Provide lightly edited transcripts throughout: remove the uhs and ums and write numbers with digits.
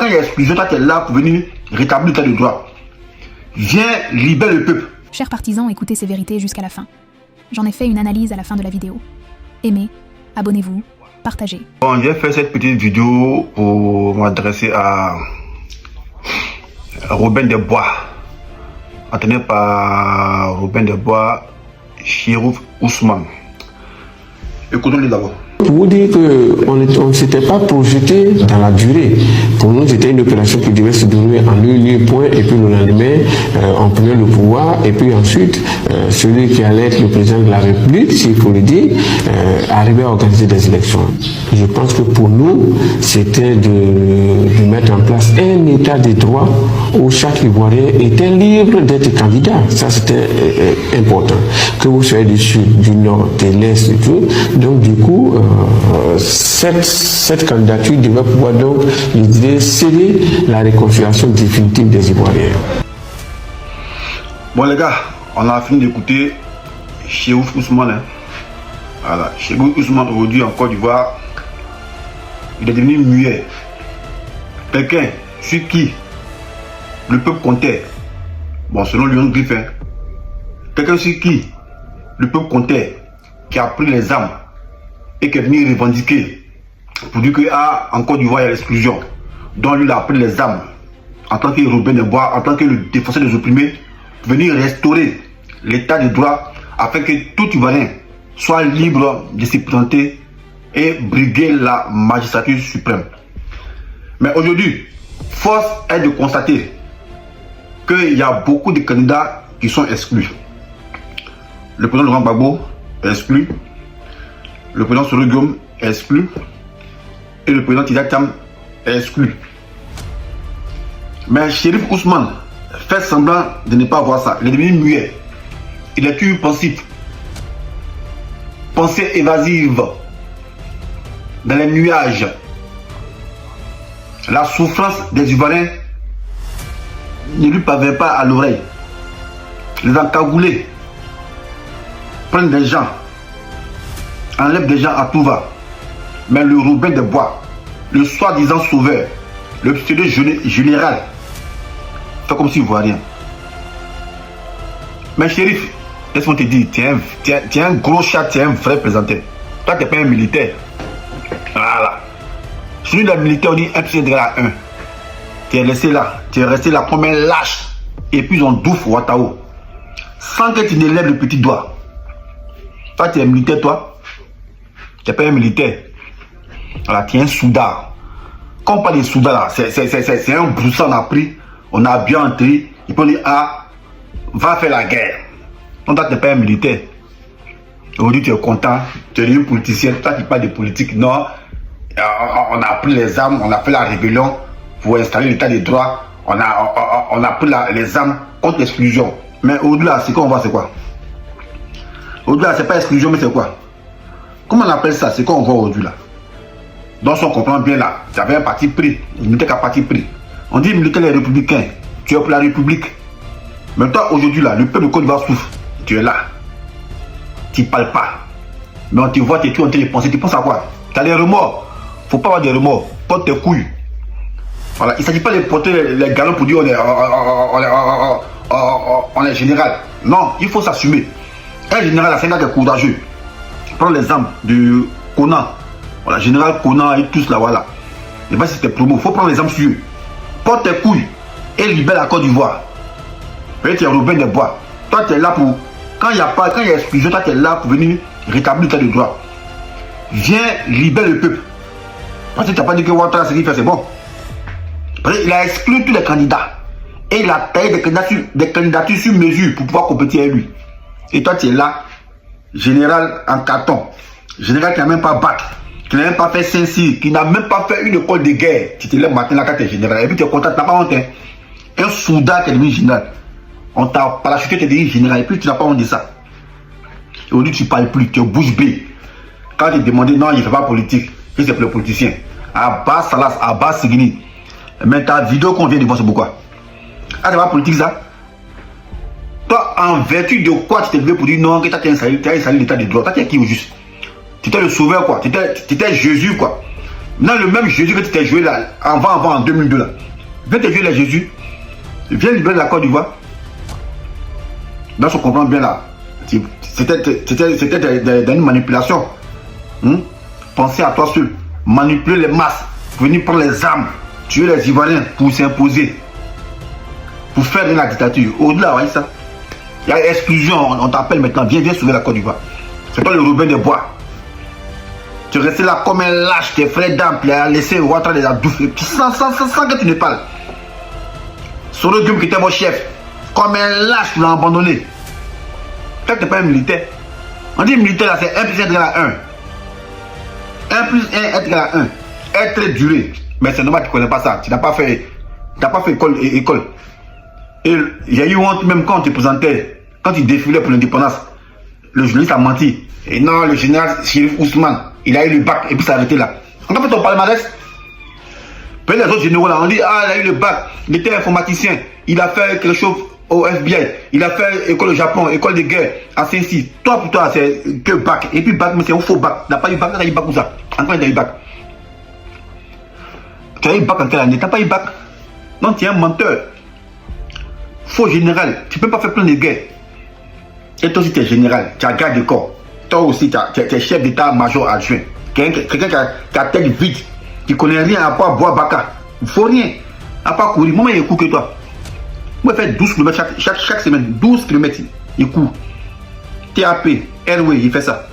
il y a exclusion, toi tu es là pour venir rétablir l'état de droit. Viens, libère le peuple. Chers partisans, écoutez ces vérités jusqu'à la fin. J'en ai fait une analyse à la fin de la vidéo. Aimez, abonnez-vous, partagez. Bon, j'ai fait cette petite vidéo pour m'adresser à Robin des Bois, entraîné par Robin des Bois, Chérif Ousmane. Écoutons-le d'abord. Pour vous dire qu'on ne s'était pas projeté dans la durée. Pour nous, c'était une opération qui devait se dérouler en lieu, point, et puis le lendemain, on prenait le pouvoir, et puis ensuite, celui qui allait être le président de la République, s'il faut le dire, arrivait à organiser des élections. Je pense que pour nous, c'était de mettre en place un état de droit où chaque Ivoirien était libre d'être candidat. Ça, c'était important. Que vous soyez du sud, du nord, de l'est et tout. Donc, du coup, cette candidature devait pouvoir donc sceller la réconciliation définitive des Ivoiriens. Bon les gars, on a fini d'écouter Chérif Ousmane. Hein. Voilà, Chérif Ousmane aujourd'hui en Côte d'Ivoire, il est devenu muet. Quelqu'un sur qui le peuple comptait, bon selon Léon Griffin, hein. Quelqu'un sur qui le peuple comptait, qui a pris les armes et qui est venu revendiquer pour dire qu'en Côte d'Ivoire il y a l'exclusion. Donc lui il a pris les armes en tant que Robin des Bois, en tant que le défenseur des opprimés, pour venir restaurer l'état de droit afin que tout Ivoirien soit libre de se présenter et briguer la magistrature suprême. Mais aujourd'hui, force est de constater qu'il y a beaucoup de candidats qui sont exclus. Le président Laurent Gbagbo est exclu. Le président Soro Guillaume est exclu et le président Tida Thiam est exclu. Mais Chérif Ousmane fait semblant de ne pas voir ça. Il est devenu muet. Il est plus pensif. Pensée évasive. Dans les nuages. La souffrance des Ivoiriens ne lui parvient pas à l'oreille. Les encagoulés prennent des gens, enlève des gens à tout va. Mais le Robin des Bois, le soi-disant sauveur, le pseudo général, fait comme s'il ne voit rien. Mais Chérif, laisse-moi te dire, tu es un gros chat, tu es un vrai présenteur. Toi, tu n'es pas un militaire. Voilà. Celui des militaires, on dit un petit degré à 1. Tu es resté là, comme un lâche. Et puis on douffe Ouattao. Sans que tu ne lèves le petit doigt. Toi, tu es militaire, toi. Tu n'es pas un militaire. Voilà, tu es un soudard. Quand on parle de soudard là, c'est un broussard on a pris, on a bien entré, et puis on dit, ah, va faire la guerre. Donc toi, tu n'es pas un militaire. Aujourd'hui, tu es content, tu es un politicien, toi qui parles de politique, non. On a pris les armes, on a fait la rébellion pour installer l'état de droit, on a pris les armes contre l'exclusion. Mais au-delà, c'est quoi on voit, c'est quoi? Au-delà, c'est pas exclusion, mais c'est quoi? Comment on appelle ça? C'est quoi on voit aujourd'hui là? Donc si on comprend bien là, tu avais un parti pris, un militaire qui a parti pris. On dit militaire les républicains, tu es pour la République. Mais toi aujourd'hui là, le peuple de Côte d'Ivoire souffre, tu es là. Tu ne parles pas. Mais on te voit, tu es tout en train de penser, tu penses à quoi? Tu as les remords. Faut pas avoir des remords, porte tes couilles. Voilà, il ne s'agit pas de porter les galons pour dire on est général. Non, il faut s'assumer. Un général, c'est un gars qui est courageux. Prends les armes de Conan. Voilà, général Conan et tous là, voilà. Et bien, c'était promo. Il faut prendre les armes sur eux. Porte tes couilles et libère la Côte d'Ivoire. Tu es Robin des Bois. Toi, tu es là pour. Quand il y a exclusion, toi, tu es là pour venir rétablir l'état de droit. Viens, libère le peuple. Parce que tu n'as pas dit que Ouattara, ce qu'il fait, c'est bon. Parce qu'il a exclu tous les candidats. Et il a taillé des candidatures sur mesure pour pouvoir compétir avec lui. Et toi, tu es là, général en carton. Général qui n'a même pas battu, qui n'a même pas fait Saint-Cyr, qui n'a même pas fait une école de guerre. Tu te lèves matin là quand tu es général. Et puis tu es content, tu n'as pas honte. Hein. Un soldat qui est devenu général. On t'a parachuté, tu es devenu général. Et puis tu n'as pas honte de ça. Et aujourd'hui, tu ne parles plus, tu es bouche bée. Quand tu demandais, non, il ne fait pas politique. Et c'est pour le politicien. Abbas Salas, Abbas Sigini. Mais ta vidéo qu'on vient de voir, c'est pourquoi? Ah, c'est pas politique ça? Toi, en vertu de quoi tu t'es levé pour dire non, que tu as installé l'état de droit? Toi, tu es qui au juste? Tu étais le sauveur quoi? Tu étais Jésus quoi? Maintenant, le même Jésus que tu t'es joué là, avant, en 2002 là. Viens te jouer là, Jésus. Viens libérer la Côte d'Ivoire. Là, je comprends bien là. C'était une manipulation. Pensez à toi seul. Manipuler les masses. Venir prendre les armes. Tuer les Ivoiriens pour s'imposer. Pour faire de la dictature. Au-delà, voyez ça. Il y a exclusion. On t'appelle maintenant. Viens sauver la Côte d'Ivoire. C'est toi le Robin des Bois. Tu restes là comme un lâche. Tes frères d'âme. Tu as laissé Ouattara les adouces. Sans que tu ne parles. Soro Diom qui était mon chef. Comme un lâche, tu l'as abandonné. Toi, tu n'es pas un militaire. On dit militaire là, c'est 1 plus 1 égale à 1. 1 plus 1 égale à 1. Être duré. Mais c'est normal, tu ne connais pas ça. Tu n'as pas fait école. Et il y a eu honte même quand tu présentais, quand tu défilais pour l'indépendance. Le journaliste a menti. Et non, le général Chérif Ousmane, il a eu le bac et puis s'est arrêté là. On a fait ton palmarès. Puis les autres généraux là, on dit, ah, il a eu le bac, il était informaticien, il a fait quelque chose au FBI, il a fait école au Japon, école de guerre à Saint-Cyr. Toi, pour toi, c'est que bac. Et puis bac, mais c'est un faux bac. Tu n'as pas eu bac, tu as eu bac où ça? Encore, tu as eu bac. Tu as eu bac en quelle année? Tu n'as pas eu bac. Non, tu es un menteur. Faux général. Tu ne peux pas faire plein de guerres. Et toi aussi, tu es général. Tu as garde de corps. Toi aussi, tu es chef d'état-major adjoint. Quelqu'un qui a tête vide. Tu ne connais rien à part boire baka. Il ne faut rien. À part courir. Moi, il court que toi. Moi, je fais 12 km chaque semaine. 12 km. Il court. TAP, Airway, il fait ça.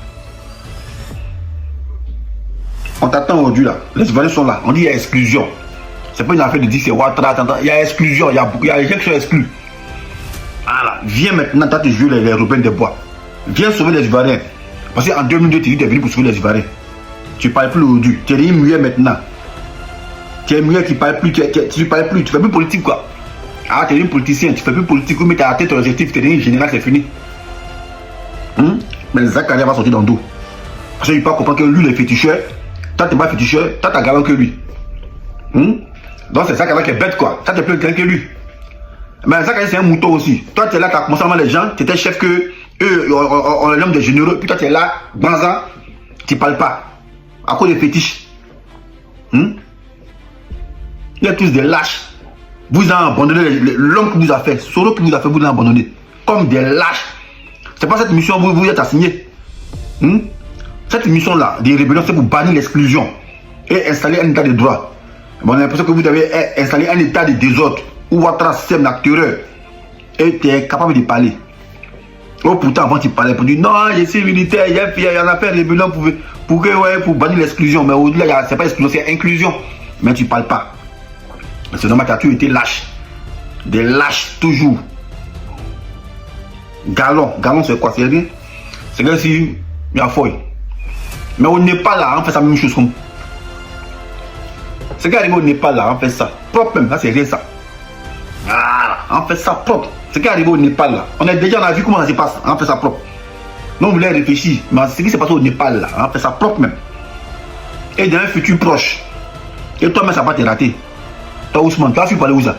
On t'attend aujourd'hui là. Les Ivoiriens sont là. On dit qu'il y a exclusion. C'est pas une affaire de dire c'est Ouattara. Il y a exclusion. Il y a des gens qui sont exclus. Voilà. Viens maintenant, tu as joué les Robins des Bois. Viens sauver les Ivoiriens. Parce qu'en 2002, tu es venu pour sauver les Ivoiriens. Tu ne parles plus aujourd'hui. Tu es muet maintenant. Tu es muet qui ne parle plus. Tu ne parles plus. Tu ne fais plus politique quoi. Ah, tu es un politicien. Tu ne fais plus politique. Mais tu as atteint ton objectif. Tu es un général, c'est fini. Mais Zakaria va sortir dans le dos. Parce qu'il ne peut pas comprendre que lui, il est féticheur. Toi, tu n'es pas féticheur. Toi, tu as galant que lui. Donc, c'est Zakaria qui est bête quoi. Toi, tu es plus quelqu'un que lui. Mais Zakaria, c'est un mouton aussi. Toi, tu es là, tu as commencé à voir les gens. Tu étais chef que eux, on est l'homme des généraux. Puis toi, tu es là, banzan. Tu ne parles pas. À cause des fétiches. Ils sont tous des lâches. Vous avez abandonné l'homme qui vous a fait. Soro qui vous a fait, vous l'avez abandonné. Comme des lâches. C'est pas cette mission que vous êtes assigné. Cette mission-là, des rébellions, c'est pour bannir l'exclusion et installer un état de droit. Bon, on a l'impression que vous avez installé un état de désordre où votre système d'acteur et tu es capable de parler. Oh, pourtant, avant tu parlais pour dire non, je suis militaire, il y en a fait rébellion pour bannir l'exclusion. Mais au-delà, c'est pas exclusion, c'est inclusion. Mais tu ne parles pas. C'est normal, tu as toujours été lâche. Des lâches, toujours. Galon c'est quoi? C'est rien. C'est comme si il y a fouille. Mais au Népal là, on fait ça même chose comme. C'est qu'arrivé au Népal là, on fait ça. Propre même, ça c'est rien ça. Voilà, on fait ça propre. C'est qu'arrivé au Népal là. On a vu comment ça se passe, on fait ça propre. Nous on voulait réfléchir, mais ce qui s'est passé au Népal là, on fait ça propre même. Et dans un futur proche. Et toi-même ça va te rater. Toi Ousmane, tu as fui pour aller où ça?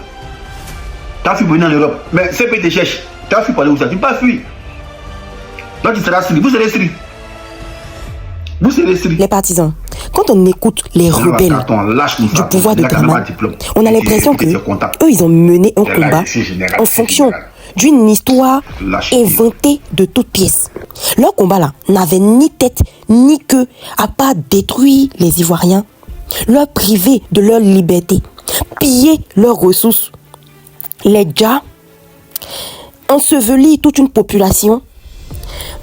Tu as fui pour venir en Europe. Mais c'est pas te cherche. Tu as fui pour aller où ça? Tu ne peux pas fuir. Donc tu seras sri. Vous serez sri. Vous serez sri. Les partisans, quand on écoute les rebelles du pouvoir de Dramane, on a l'impression que eux ils ont mené un combat en fonction d'une histoire inventée de toutes pièces. Leur combat là n'avait ni tête ni queue à part détruire les Ivoiriens, leur priver de leur liberté, piller leurs ressources, les djas, ensevelir toute une population,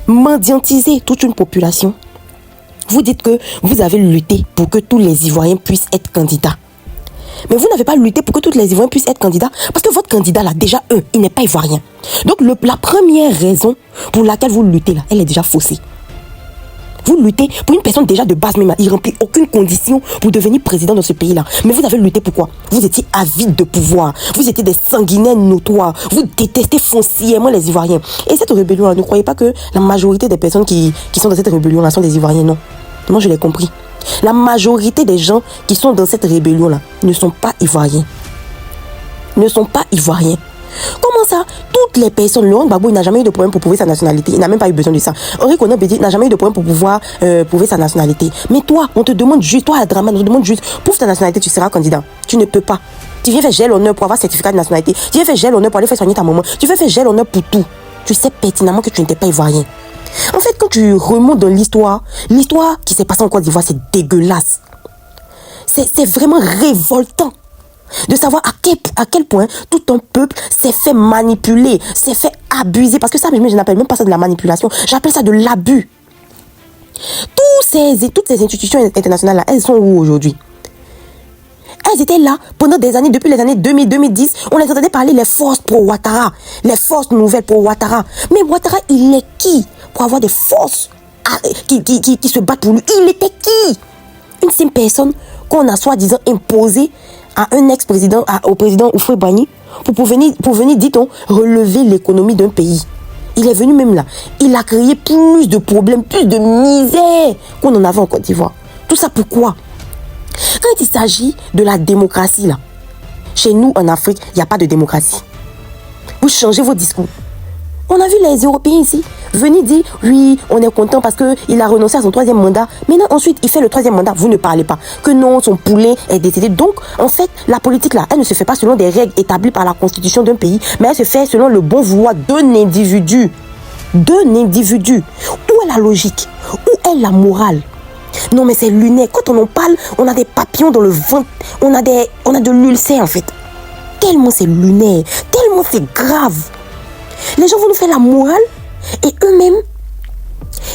mendiantiser toute une population. Vous dites que vous avez lutté pour que tous les Ivoiriens puissent être candidats. Mais vous n'avez pas lutté pour que tous les Ivoiriens puissent être candidats parce que votre candidat là, déjà il n'est pas ivoirien. Donc la première raison pour laquelle vous luttez là, elle est déjà faussée. Vous luttez pour une personne déjà de base même, il ne remplit aucune condition pour devenir président de ce pays-là. Mais vous avez lutté pourquoi? Vous étiez avide de pouvoir. Vous étiez des sanguinaires notoires. Vous détestez foncièrement les Ivoiriens. Et cette rébellion-là, ne croyez pas que la majorité des personnes qui sont dans cette rébellion-là sont des Ivoiriens, non. Moi, je l'ai compris. La majorité des gens qui sont dans cette rébellion-là ne sont pas Ivoiriens. Ne sont pas Ivoiriens. Comment ça? Toutes les personnes, Laurent Gbagbo, il n'a jamais eu de problème pour prouver sa nationalité. Il n'a même pas eu besoin de ça. Henri Konan Bédié n'a jamais eu de problème pour pouvoir prouver sa nationalité. Mais toi, on te demande juste, toi, à Draman, on te demande juste, prouve ta nationalité, tu seras candidat. Tu ne peux pas. Tu viens faire gel honneur pour avoir certificat de nationalité. Tu viens faire gel honneur pour aller faire soigner ta maman. Tu viens faire gel honneur pour tout. Tu sais pertinemment que tu n'étais pas ivoirien. En fait, quand tu remontes dans l'histoire qui s'est passée en Côte d'Ivoire, c'est dégueulasse. C'est vraiment révoltant de savoir à quel point tout un peuple s'est fait manipuler, s'est fait abuser. Parce que ça, je n'appelle même pas ça de la manipulation, j'appelle ça de l'abus. Toutes ces institutions internationales-là, elles sont où aujourd'hui? Elles étaient là pendant des années, depuis les années 2000-2010. On les entendait parler les forces pro-Ouattara, les forces nouvelles pro-Ouattara. Mais Ouattara, il est qui pour avoir des forces qui se battent pour lui? Il était qui? Une simple personne qu'on a soi-disant imposée à un ex-président, au président Houphouët-Boigny, pour venir, dit-on, relever l'économie d'un pays. Il est venu même là. Il a créé plus de problèmes, plus de misère qu'on en avait en Côte d'Ivoire. Tout ça pourquoi? Quand il s'agit de la démocratie, là, chez nous en Afrique, il n'y a pas de démocratie. Vous changez vos discours. On a vu les Européens ici venir dire oui, on est content parce qu'il a renoncé à son 3e mandat. Maintenant, ensuite, il fait le 3e mandat. Vous ne parlez pas. Que non, son poulet est décédé. Donc, en fait, la politique là, elle ne se fait pas selon des règles établies par la constitution d'un pays, mais elle se fait selon le bon vouloir d'un individu. D'un individu. Où est la logique? Où est la morale? Non, mais c'est lunaire. Quand on en parle, on a des papillons dans le ventre. On a de l'ulcère en fait. Tellement c'est lunaire. Tellement c'est grave. Les gens vont nous faire la morale et eux-mêmes,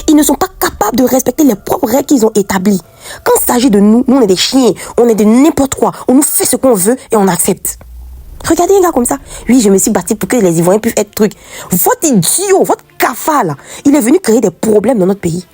ils ne sont pas capables de respecter les propres règles qu'ils ont établies. Quand il s'agit de nous, on est des chiens, on est de n'importe quoi. On nous fait ce qu'on veut et on accepte. Regardez un gars comme ça. Oui, je me suis battu pour que les Ivoiriens puissent être trucs. Votre idiot, votre cafard là, il est venu créer des problèmes dans notre pays.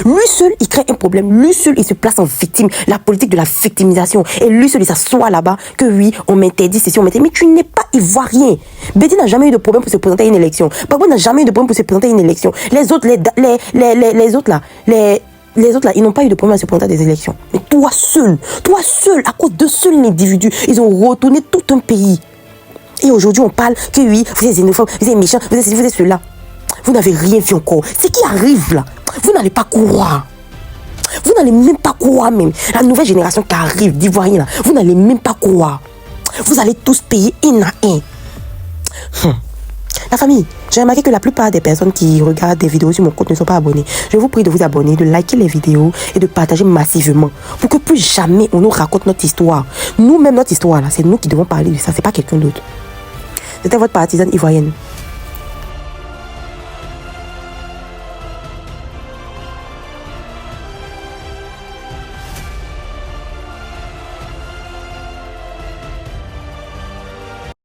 Lui seul, il crée un problème. Lui seul, il se place en victime. La politique de la victimisation. Et lui seul, il s'assoit là-bas que oui, on m'interdit ceci, on m'interdit. Mais tu n'es pas ivoirien. Bédi n'a jamais eu de problème pour se présenter à une élection. Gbagbo n'a jamais eu de problème pour se présenter à une élection. Les autres, les autres là, ils n'ont pas eu de problème à se présenter à des élections. Mais toi seul, à cause de seul individu, ils ont retourné tout un pays. Et aujourd'hui, on parle que oui, vous êtes xénophobes, vous êtes méchants, vous êtes ceux-là. Vous n'avez rien vu encore. Ce qui arrive là, vous n'allez pas croire. Vous n'allez même pas croire même. La nouvelle génération qui arrive d'Ivoiriens là, vous n'allez même pas croire. Vous allez tous payer un à un. La famille, j'ai remarqué que la plupart des personnes qui regardent des vidéos sur mon compte ne sont pas abonnées. Je vous prie de vous abonner, de liker les vidéos et de partager massivement pour que plus jamais on nous raconte notre histoire. Nous-mêmes, notre histoire là, c'est nous qui devons parler de ça, c'est pas quelqu'un d'autre. C'était votre partisane ivoirienne.